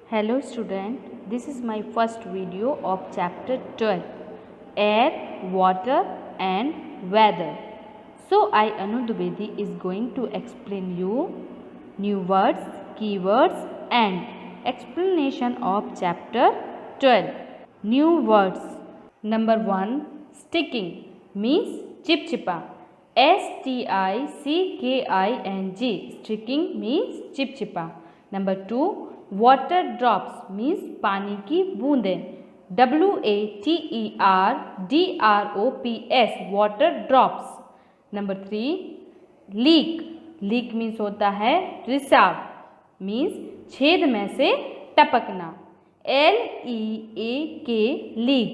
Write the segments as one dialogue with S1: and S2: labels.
S1: Hello student, this is my first video of chapter 12, Air, Water and Weather. So I Anu Dubedi is going to explain you new words, keywords and explanation of chapter 12. New words. Number 1, sticking means chipchipa. STICKING, sticking means chipchipa. Number 2, water drops means पानी की बूंदें. WATERDROPS, water drops. Number 3, leak. leak means होता है रिसाव, means छेद में से टपकना. LEAK, leak.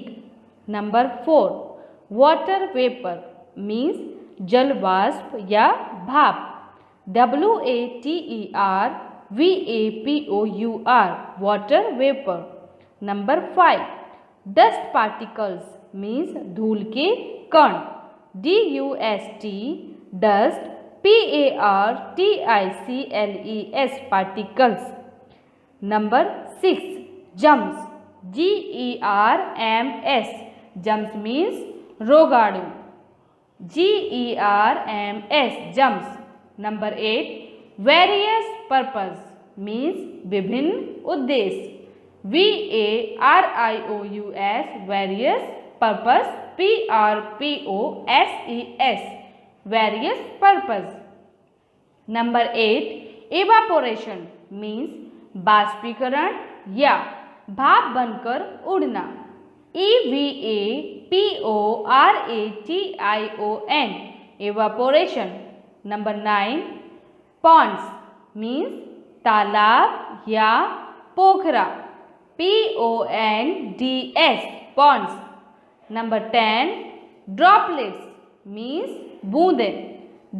S1: Number 4, water vapor means जल वाष्प या भाप. WATERVAPOUR, water vapor. Number 5, dust particles means धूल के कण. DUST, dust. PARTICLES, particles. Number 6, germs. GERMS, germs means रोगाणु. GERMS, germs. Number 8, various purpose means विभिन्न उद्देश्य. VARIOUS, various purpose. PRPOSES, various purpose. Number 8, evaporation means बाष्पीकरण या भाप बनकर उड़ना. EVAPORATION, evaporation. Number 9, ponds means तालाब या पोखरा. PONDS, ponds. Number 10, droplets means बूंदें.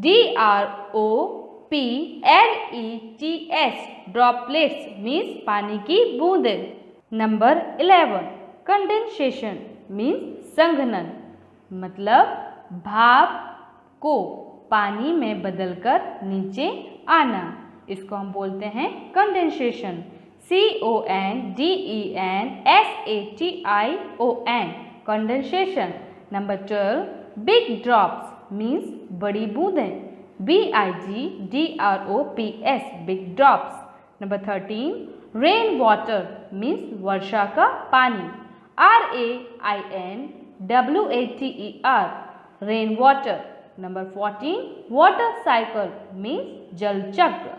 S1: DROPLETS, droplets means पानी की बूंदें. Number 11, condensation means संघनन, मतलब भाप को पानी में बदलकर नीचे आना. इसको हम बोलते हैं condensation. CONDENSATION, condensation. Number 12, big drops means बड़ी बूंदें. BIG DROPS, big drops. Number 13, rain water means वर्षा का पानी. RAINWATER, rain water. Number 14, water cycle means जल चक्र.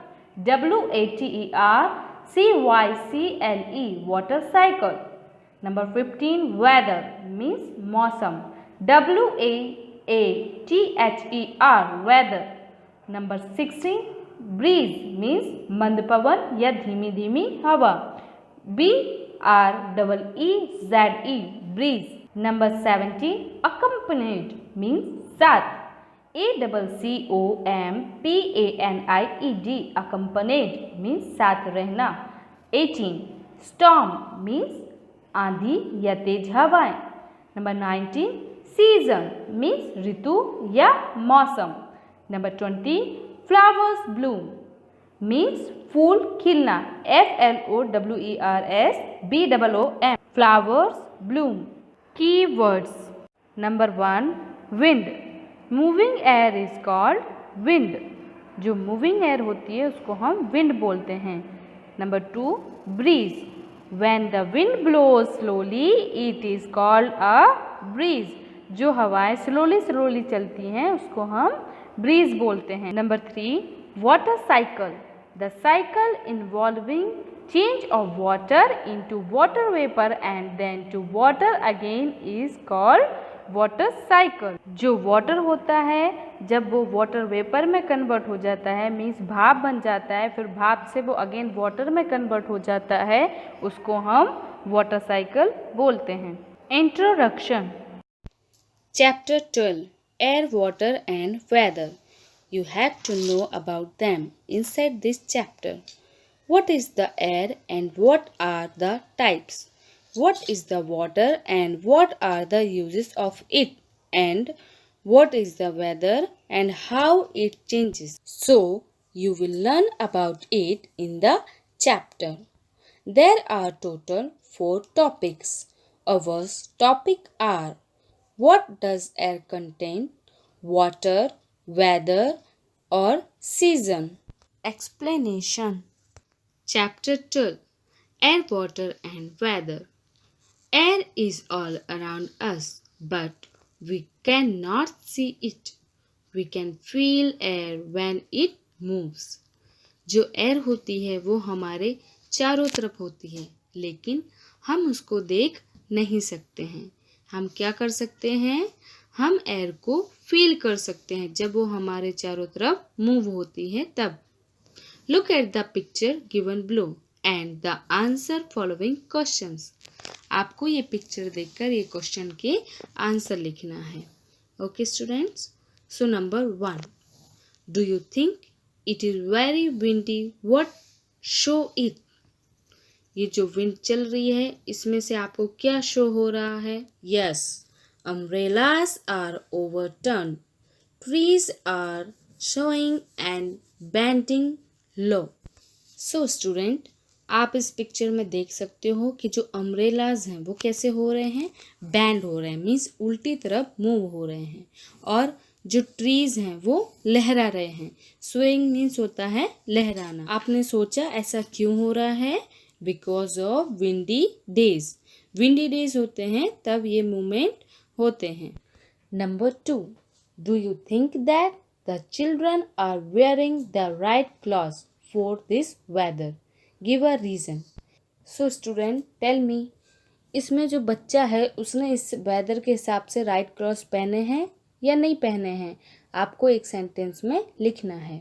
S1: WATERCYCLE, water cycle. Number 15, weather means मौसम. WAATHER, weather. Number 16, breeze means मंद पवन या धीमी धीमी हवा. BREEZE, breeze. Number 17, accompanied means साथ. ACCOMPANIED, accompanied means साथ रहना. 18, storm means आंधी या तेज हवाएं. Number 19, season means ऋतु या मौसम. Number 20, flowers bloom means फूल खिलना. FLOWERS flowers bloom. Keywords. Number 1, wind. Moving air is called wind. जो moving air होती है उसको हम wind बोलते हैं. Number 2, breeze. When the wind blows slowly, it is called a breeze. जो हवाएं slowly चलती हैं उसको हम breeze बोलते हैं. Number 3, water cycle. The cycle involving change of water into water vapor and then to water again is called water cycle. जो water होता है जब वो water vapor में convert हो जाता है मीन्स भाप बन जाता है, फिर भाप से वो again water में convert हो जाता है, उसको हम water cycle बोलते हैं. Introduction. Chapter 12, Air, Water and Weather. You have to know about them inside this chapter. What is the air and what are the types? What is the water and what are the uses of it? And what is the weather and how it changes? So, you will learn about it in the chapter. There are total 4 topics. Our topic are: what does air contain? Water, weather, or season? Explanation. Chapter 12: Air, Water and Weather. Air is all around us, but we cannot see it. We can feel air when it moves. जो air होती है वो हमारे चारों तरफ होती है, लेकिन हम उसको देख नहीं सकते हैं। हम क्या कर सकते हैं? हम एयर को फील कर सकते हैं जब वो हमारे चारों तरफ मूव होती है तब। Look at the picture given below and the answer following questions. आपको ये पिक्चर देखकर ये क्वेश्चन के आंसर लिखना है। Okay students, so number 1, do you think it is very windy? What show it? ये जो विंड चल रही है इसमें से आपको क्या शो हो रहा है? Yes, umbrellas are overturn, trees are showing and bending low. So student, आप इस पिक्चर में देख सकते हो कि जो अम्ब्रेलाज हैं वो कैसे हो रहे हैं? बैंड हो रहे हैं, मीन्स उल्टी तरफ मूव हो रहे हैं। और जो ट्रीज हैं वो लहरा रहे हैं। स्विंग मीन्स होता है लहराना। आपने सोचा ऐसा क्यों हो रहा है? Because of windy days. Windy days होते हैं तब ये मूवमेंट होते हैं। Number 2, do you think that the children are wearing the right clothes for this weather? Give a reason. So student tell me, इसमें जो बच्चा है उसने इस वेदर के हिसाब से राइट क्लॉथ्स पहने हैं या नहीं पहने हैं? आपको एक सेंटेंस में लिखना है।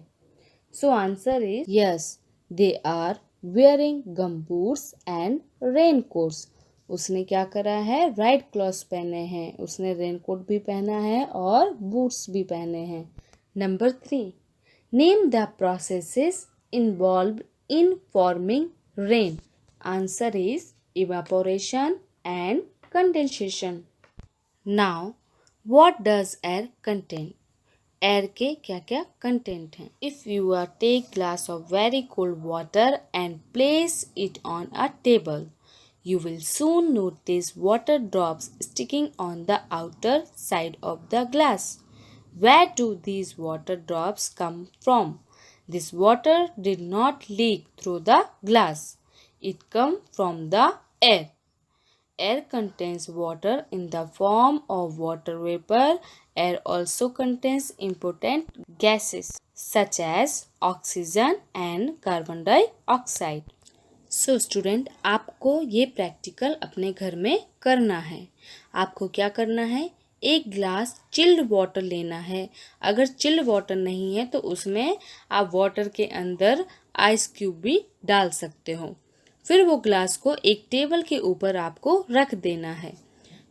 S1: So answer is yes, they are wearing gumboots and raincoats. उसने क्या करा है? राइट क्लॉथ्स पहने हैं। उसने रेनकोट भी पहना है और बूट्स भी पहने हैं। Number 3, name the processes involved in forming rain. Answer is evaporation and condensation. Now, what does air contain? Air के क्या क्या content हैं? If you take glass of very cold water and place it on a table, you will soon notice water drops sticking on the outer side of the glass. Where do these water drops come from? This water did not leak through the glass. It comes from the air. Air contains water in the form of water vapor. Air also contains important gases such as oxygen and carbon dioxide. So student, आपको ये practical अपने घर में करना है। आपको क्या करना है? एक ग्लास चिल्ड वाटर लेना है। अगर चिल्ड वाटर नहीं है तो उसमें आप वाटर के अंदर आइस क्यूब भी डाल सकते हो। फिर वो ग्लास को एक टेबल के ऊपर आपको रख देना है।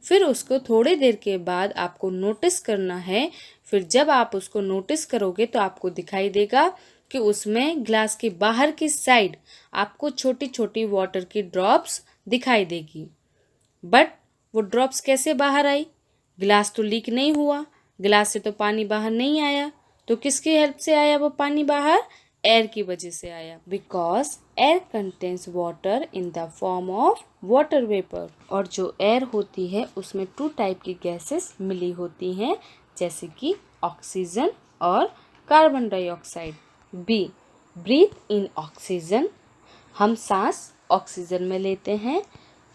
S1: फिर उसको थोड़ी देर के बाद आपको नोटिस करना है। फिर जब आप उसको नोटिस करोगे तो आपको दिखाई देगा कि उसमें ग्लास के बाहर की साइड आपको छोटी छोटी वाटर की ड्रॉप्स दिखाई देगी। बट वो ड्रॉप्स कैसे बाहर आई? गिलास तो लीक नहीं हुआ, गिलास से तो पानी बाहर नहीं आया, तो किसकी हेल्प से आया वो पानी बाहर? एयर की वजह से आया। Because air contains water in the form of water vapour. और जो एयर होती है उसमें 2 टाइप की गैसेस मिली होती हैं, जैसे कि ऑक्सीजन और कार्बन डाइऑक्साइड। बी, ब्रीथ इन ऑक्सीजन। हम सांस ऑक्सीजन में लेते हैं।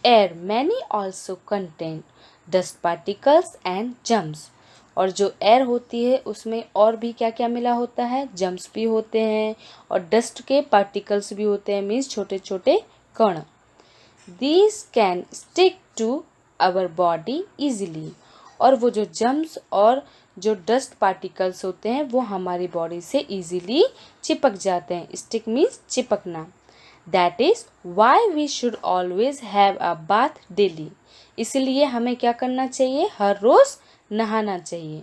S1: Air many also contain dust particles and germs. और जो एयर होती है उसमें और भी क्या क्या मिला होता है? जम्स भी होते हैं और डस्ट के पार्टिकल्स भी होते हैं, मीन्स छोटे छोटे कण। These can stick to our body easily. और वो जो जम्स और जो डस्ट पार्टिकल्स होते हैं वो हमारी बॉडी से ईजिली चिपक जाते हैं। स्टिक मीन्स चिपकना। That is why we should always have a bath daily. इसलिए हमें क्या करना चाहिए? हर रोज़ नहाना चाहिए।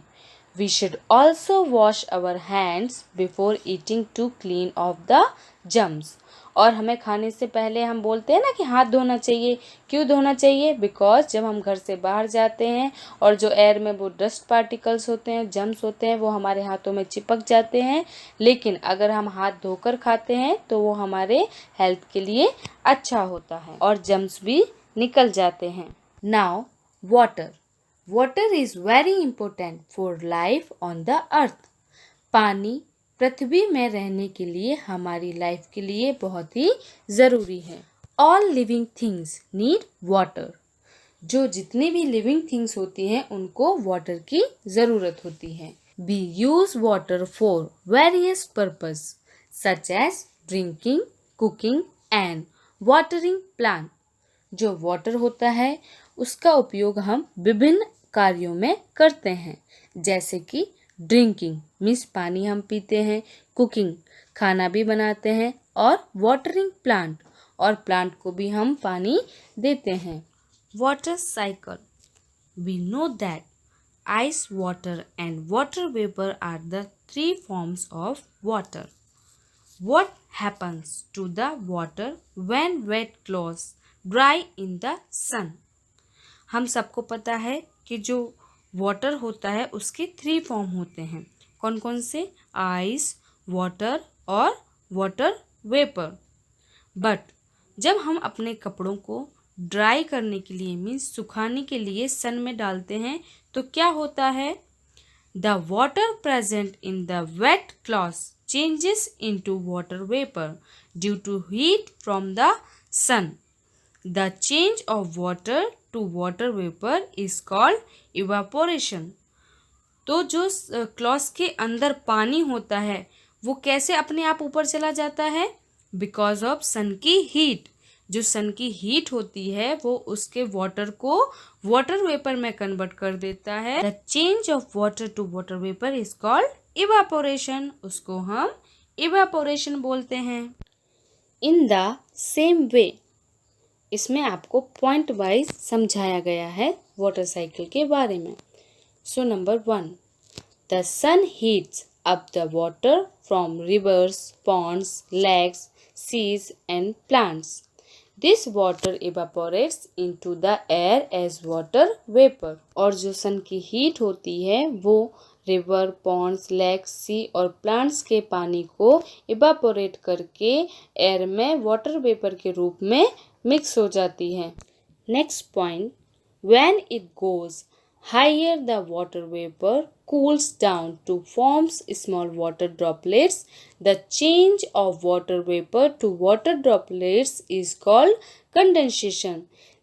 S1: We should also wash our hands before eating to clean off the germs. और हमें खाने से पहले हम बोलते हैं ना कि हाथ धोना चाहिए। क्यों धोना चाहिए? बिकॉज जब हम घर से बाहर जाते हैं और जो एयर में वो डस्ट पार्टिकल्स होते हैं, जर्म्स होते हैं, वो हमारे हाथों में चिपक जाते हैं। लेकिन अगर हम हाथ धोकर खाते हैं तो वो हमारे हेल्थ के लिए अच्छा होता है और जर्म्स भी निकल जाते हैं। Now water. Water is very important for life on the earth. पानी पृथ्वी में रहने के लिए, हमारी लाइफ के लिए बहुत ही ज़रूरी है। All living things need water. जो जितनी भी लिविंग थिंग्स होती हैं उनको वाटर की ज़रूरत होती है। We use water for various purpose such as drinking, cooking and watering plant. जो वाटर होता है उसका उपयोग हम विभिन्न कार्यों में करते हैं, जैसे कि ड्रिंकिंग मीन्स पानी हम पीते हैं, कुकिंग खाना भी बनाते हैं, और वाटरिंग प्लांट और प्लांट को भी हम पानी देते हैं। Water cycle. We know that ice, water and water vapor are the three forms of water. What happens to the water when wet clothes dry in the sun? हम सबको पता है कि जो वाटर होता है उसके 3 फॉर्म होते हैं। कौन कौन से? आइस, वाटर और वाटर वेपर। बट जब हम अपने कपड़ों को ड्राई करने के लिए मीन्स सुखाने के लिए सन में डालते हैं तो क्या होता है? The water present in the wet cloth changes into water vapour due to heat from the sun. The change of water to water vapour is called evaporation. तो जो क्लॉथ के अंदर पानी होता है वो कैसे अपने आप ऊपर चला जाता है? बिकॉज ऑफ सन की हीट। जो सन की हीट होती है वो उसके वाटर को वाटर वेपर में कन्वर्ट कर देता है। The change of water to water vapour is called evaporation. उसको हम इवापोरेशन बोलते हैं। इन द सेम वे, इसमें आपको पॉइंट वाइज समझाया गया है वाटर साइकिल के बारे में। So number 1, the sun heats up the water from rivers, ponds, lakes, seas and plants. This water evaporates into the air as water vapor. और जो सन की हीट होती है वो रिवर, पॉन्ड्स, लेक्स, सी और प्लांट्स के पानी को इवापोरेट करके एयर में वाटर वेपर के रूप में मिक्स हो जाती है। Next point, when it goes higher the water vapor cools down to forms small water droplets. The change of water vapor to water droplets is called condensation.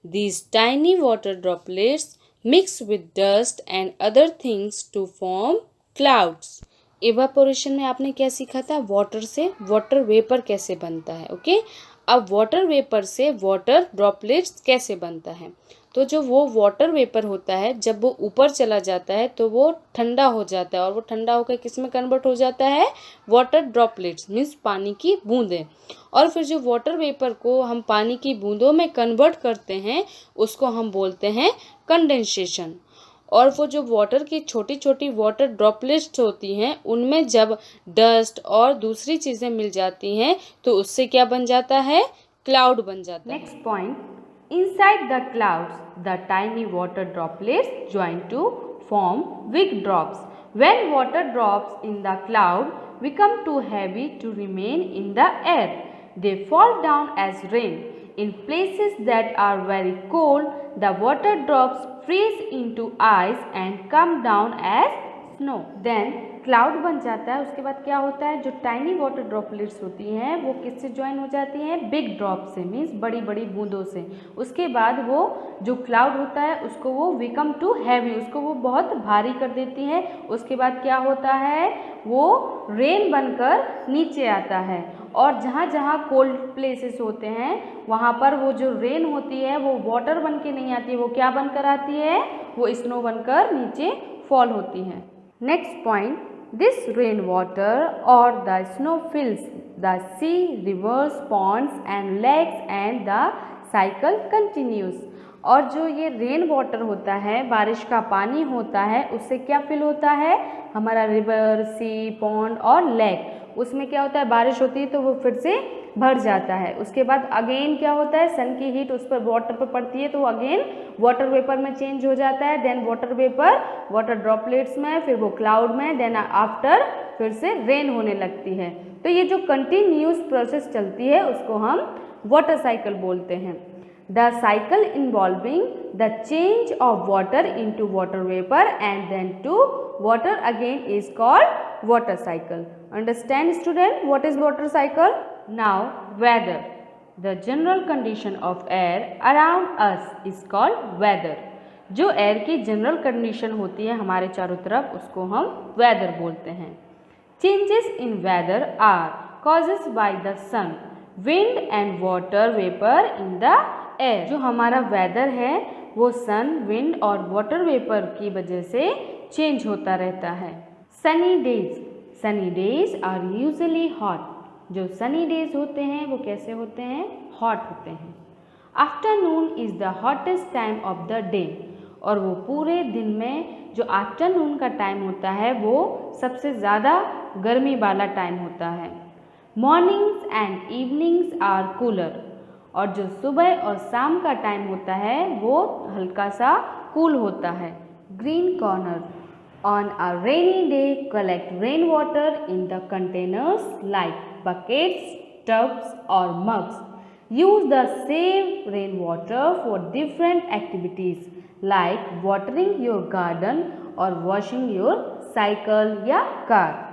S1: These tiny water droplets mix with dust and other things to form clouds. Evaporation में आपने क्या सीखा था? Water से water vapour कैसे बनता है। Okay, अब वाटर वेपर से वाटर ड्रॉपलेट्स कैसे बनता है? तो जो वो वाटर वेपर होता है जब वो ऊपर चला जाता है तो वो ठंडा हो जाता है और वो ठंडा होकर किस में कन्वर्ट हो जाता है? वाटर ड्रॉपलेट्स मीन्स पानी की बूंदें। और फिर जो वाटर वेपर को हम पानी की बूंदों में कन्वर्ट करते हैं उसको हम बोलते हैं कंडेंसेशन। और वो जो वाटर की छोटी छोटी वाटर ड्रॉपलेट्स होती हैं उनमें जब डस्ट और दूसरी चीज़ें मिल जाती हैं तो उससे क्या बन जाता है? क्लाउड बन जाता है। Next point, inside the clouds, the tiny water droplets join to form big drops. When water drops in the cloud become too heavy to remain in the air, they fall down as rain. In places that are very cold, the water drops freeze into ice and come down as snow. Then cloud बन जाता है। उसके बाद क्या होता है? जो tiny water droplets होती हैं वो किससे ज्वाइन हो जाती हैं? बिग ड्रॉप से मीन्स बड़ी बड़ी बूंदों से। उसके बाद वो जो क्लाउड होता है उसको वो बिकम टू हैवी, उसको वो बहुत भारी कर देती है। उसके बाद क्या होता है? वो रेन बनकर नीचे आता है और जहाँ जहाँ कोल्ड प्लेसेस होते हैं वहाँ पर वो जो रेन होती है वो वाटर बन के नहीं आती है, वो क्या बनकर आती है? वो स्नो बनकर नीचे फॉल होती है। Next point, this rainwater or the snow fills the sea, rivers, ponds and lakes and the cycle continues. और जो ये रेन वाटर होता है, बारिश का पानी होता है, उससे क्या फिल होता है? हमारा रिवर, सी, पॉन्ड और लेक। उसमें क्या होता है? बारिश होती है तो वो फिर से भर जाता है। उसके बाद अगेन क्या होता है, सन की हीट उस पर वाटर पर पड़ती है तो अगेन वाटर वेपर में चेंज हो जाता है। Then water vapour water droplets में, फिर वो क्लाउड में, देन आफ्टर फिर से रेन होने लगती है। तो ये जो कंटिन्यूस प्रोसेस चलती है उसको हम वाटर साइकिल बोलते हैं। The cycle involving the change of water into water vapour and then to water again is called water cycle. Understand student what is water cycle? Now weather, the general condition of air around us is called weather. जो air की general condition होती है हमारे चारों तरफ उसको हम weather बोलते हैं। Changes in weather are caused by the sun, wind and water vapor in the air। जो हमारा वेदर है वो सन, विंड और वाटर वेपर की वजह से चेंज होता रहता है। Sunny days, sunny days are usually hot. जो सनी डेज होते हैं वो कैसे होते हैं? हॉट होते हैं। Afternoon is the hottest time of the day. और वो पूरे दिन में जो आफ्टरनून का टाइम होता है वो सबसे ज़्यादा गर्मी वाला टाइम होता है। Mornings and evenings are cooler. और जो सुबह और शाम का टाइम होता है वो हल्का सा कूल होता है। Green corner, on a rainy day collect rain water in the containers like buckets, tubs और mugs. Use the same rain water for different activities like watering your garden और वॉशिंग योर साइकिल या car.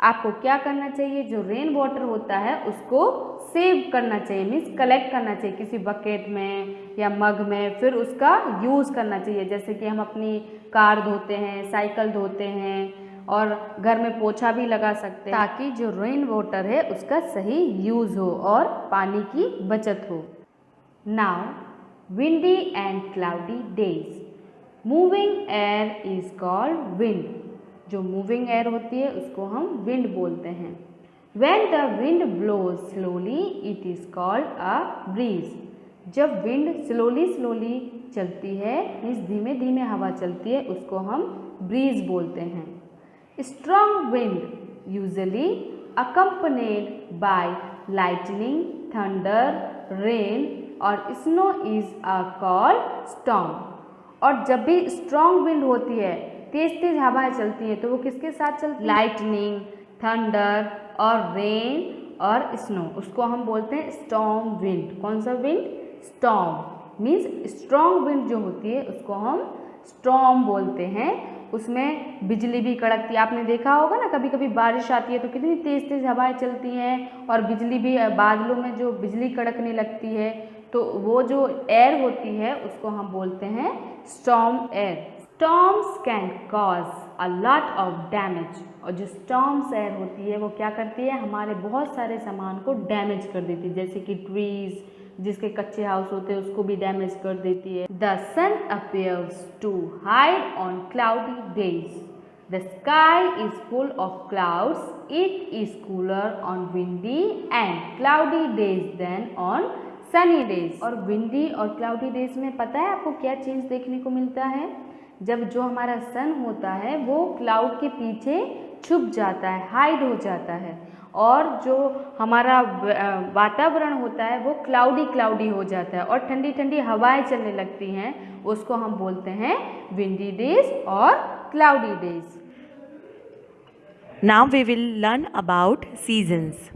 S1: आपको क्या करना चाहिए? जो rain water होता है उसको सेव करना चाहिए, मीन्स कलेक्ट करना चाहिए किसी बकेट में या मग में, फिर उसका यूज़ करना चाहिए। जैसे कि हम अपनी कार धोते हैं, साइकिल धोते हैं और घर में पोछा भी लगा सकते हैं ताकि जो रेन वाटर है उसका सही यूज़ हो और पानी की बचत हो। Now windy and cloudy days, moving air is called wind। जो moving air होती है उसको हम wind बोलते हैं। when the wind blows slowly it is called a breeze। जब wind slowly चलती है, मीन्स धीमे धीमे हवा चलती है, उसको हम breeze बोलते हैं। strong wind usually accompanied by lightning, thunder, rain और snow is a called storm. और जब भी स्ट्रॉन्ग विंड होती है, तेज तेज हवाएं चलती हैं, तो वो किसके साथ चलती है? लाइटनिंग, थंडर और रेन और स्नो, उसको हम बोलते हैं स्टॉर्म विंड। कौन सा wind? Storm. Means strong wind जो होती है उसको हम स्टॉर्म बोलते हैं। उसमें बिजली भी कड़कती है। आपने देखा होगा ना, कभी कभी बारिश आती है तो कितनी तेज तेज हवाएं चलती हैं और बिजली भी, बादलों में जो बिजली कड़कने लगती है, तो वो जो एयर होती है उसको हम बोलते हैं storm air. Storms can cause a lot of damage. और जो स्टॉर्म्स एयर होती है वो क्या करती है? हमारे बहुत सारे सामान को डैमेज कर देती है, जैसे कि ट्रीज, जिसके कच्चे हाउस होते हैं उसको भी डैमेज कर देती है। The sun appears to hide on cloudy days. The sky is full of clouds. It is cooler on windy and cloudy days than on sunny days. और विंडी और क्लाउडी डेज में पता है आपको क्या चेंज देखने को मिलता है? जब जो हमारा सन होता है वो क्लाउड के पीछे छुप जाता है, हाइड हो जाता है, और जो हमारा वातावरण होता है वो क्लाउडी हो जाता है और ठंडी ठंडी हवाएं चलने लगती हैं। उसको हम बोलते हैं विंडी डेज और cloudy days.
S2: Now we will learn about seasons.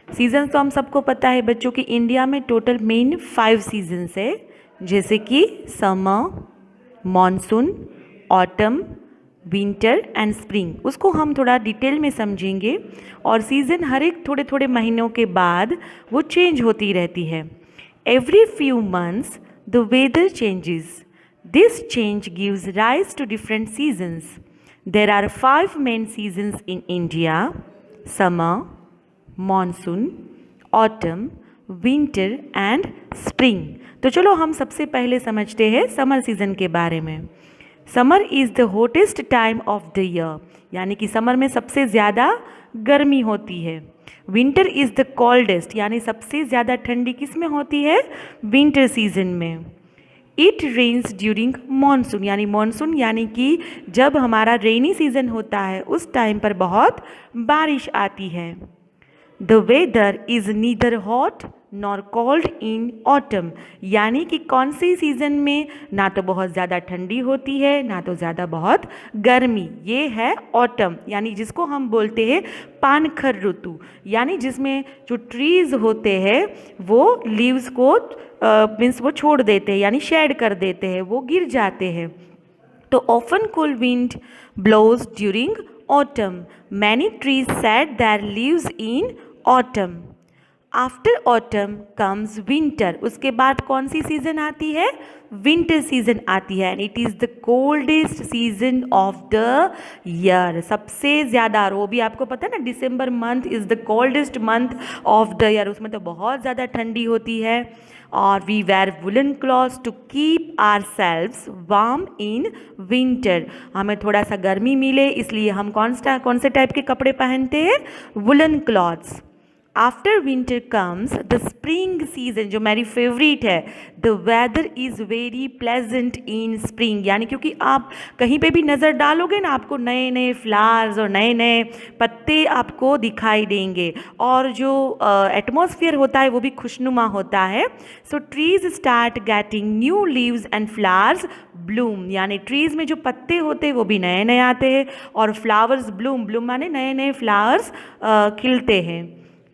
S2: Seasons तो हम सबको पता है बच्चों की, इंडिया में टोटल मेन 5 सीजन्स है, जैसे कि summer, monsoon, autumn, winter and spring. उसको हम थोड़ा डिटेल में समझेंगे। और सीज़न हर एक थोड़े थोड़े महीनों के बाद वो चेंज होती रहती है। Every few months the weather changes. This change gives rise to different seasons. There are 5 main seasons in India: summer, monsoon, autumn, winter and spring. तो चलो हम सबसे पहले समझते हैं समर सीज़न के बारे में। Summer is the hottest time of the year, यानी कि समर में सबसे ज़्यादा गर्मी होती है। विंटर इज़ द कोल्डेस्ट, यानी सबसे ज़्यादा ठंडी किस में होती है? विंटर सीजन में। इट रेन्स ड्यूरिंग मानसून, यानी मानसून यानी कि जब हमारा रेनी सीजन होता है उस टाइम पर बहुत बारिश आती है। The weather is neither hot nor cold in autumn, यानी कि कौन सी सीज़न में ना तो बहुत ज़्यादा ठंडी होती है ना तो ज़्यादा बहुत गर्मी, ये है ऑटम, यानी जिसको हम बोलते हैं पानखर ऋतु, यानी जिसमें जो ट्रीज़ होते हैं वो लीव्स को मीन्स वो छोड़ देते हैं, यानी शेड कर देते हैं, वो गिर जाते हैं। तो often cool wind blows during autumn. Many trees shed their leaves in autumn. After autumn comes winter, उसके बाद कौन सी सीज़न आती है? विंटर सीज़न आती है, and it is the coldest season of the year, सबसे ज़्यादा, और वो भी आपको पता है ना, December month is the coldest month of the year, उसमें तो बहुत ज़्यादा ठंडी होती है। और we wear woollen clothes to keep ourselves warm in winter, हमें थोड़ा सा गर्मी मिले इसलिए हम कौन से टाइप के कपड़े पहनते हैं? Woollen clothes. After winter comes the spring season, जो मेरी फेवरेट है, the weather is very pleasant in spring, यानी क्योंकि आप कहीं पे भी नज़र डालोगे ना, आपको नए नए फ्लावर्स और नए नए पत्ते आपको दिखाई देंगे, और जो एटमॉस्फेयर होता है वो भी खुशनुमा होता है। So trees start getting new leaves and flowers bloom, यानी ट्रीज़ में जो पत्ते होते हैं वो भी नए नए आते हैं, और फ्लावर्स ब्लूम, ब्लूम माने नए नए फ्लावर्स खिलते हैं।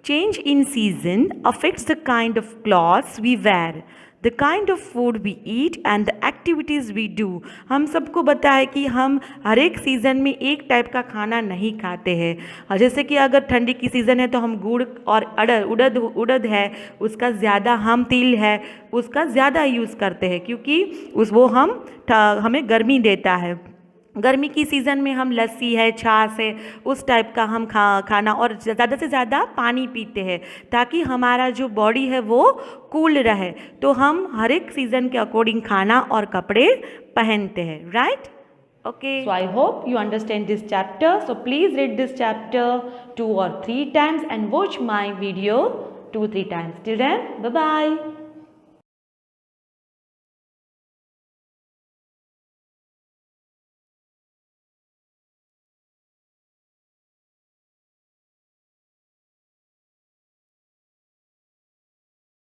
S2: Change in season affects the kind of clothes we wear, the kind of food we eat and the activities we do. हम सबको पता है कि हम हर एक सीज़न में एक टाइप का खाना नहीं खाते हैं। जैसे कि अगर ठंडी की सीज़न है तो हम गुड़ और उड़द है उसका ज़्यादा, हम तिल है उसका ज़्यादा यूज़ करते हैं, क्योंकि वो हमें गर्मी देता है। गर्मी की सीज़न में हम लस्सी है, छाछ है, उस टाइप का हम खाना और ज़्यादा से ज़्यादा पानी पीते हैं ताकि हमारा जो बॉडी है वो कूल रहे। तो हम हर एक सीज़न के अकॉर्डिंग खाना और कपड़े पहनते हैं, right? Okay, so I hope you understand this chapter. So please read this chapter 2 or 3 times and watch my video 2-3 times. Till then, bye-bye.